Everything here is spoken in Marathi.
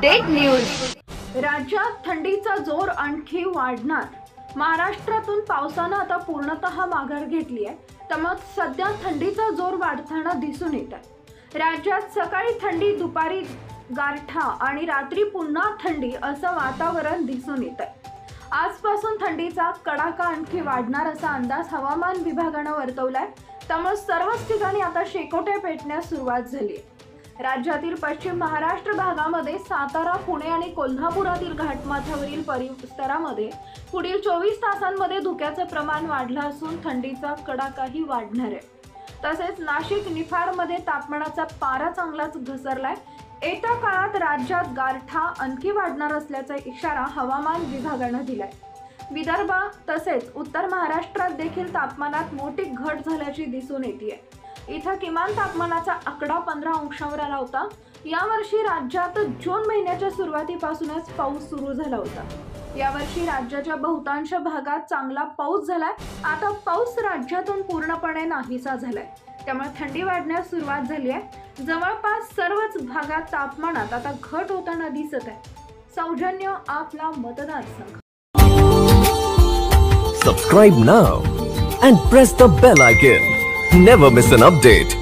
Update news. राज्यात थंडीचा जोर आणखी वाढणार। महाराष्ट्रातून पावसानं आता पूर्णतः माघार घेतली आहे, त्यामुळे सध्या थंडीचा जोर वाढताना दिसून येत आहे। राज्यात सकाळी थंडी, दुपारी गारठा आणि रात्री पुन्हा थंडी असं वातावरण दिसून येत आहे। आजपासून थंडीचा कडाका आणखी वाढणार असा अंदाज हवामान विभागानं वर्तवलाय, त्यामुळे सर्वच ठिकाणी आता शेकोटे पेटण्यास सुरुवात झाली आहे। राज्यातील पश्चिम महाराष्ट्र भागामध्ये सातारा, पुणे आणि कोल्हापुरातील घाटमाथ्यावरील परिसरामध्ये पुढील 24 तासांमध्ये धुक्याचं प्रमाण वाढलं असून थंडीचा कडाकाही वाढणार आहे। तसेच नाशिक, निफाडमध्ये तापमानाचा पारा चांगलाच घसरलाय। येत्या काळात राज्यात गारठा आणखी वाढणार असल्याचा इशारा हवामान विभागानं दिलाय। विदर्भ तसेच उत्तर महाराष्ट्रात देखील तापमानात मोठी घट झाल्याची दिसून येते। इथं किमान तापमानाचा आकडा 15 अंशांवर आला होता। यावर्षी राज्यात जून महिन्याच्या सुरुवातीपासूनच पाऊस सुरू झाला होता। यावर्षी राज्याच्या बहुतांश भागात चांगला पाऊस झालाय। आता पाऊस राज्यातून पूर्णपणे नाहीसा झालाय, त्यामुळे थंडी वाढण्यास सुरुवात झाली आहे। जवळपास सर्वच भागात तापमानात आता घट होताना दिसत आहे। सौजन्य आपला मतदारसंघ। Subscribe now and press the bell icon. Never miss an update.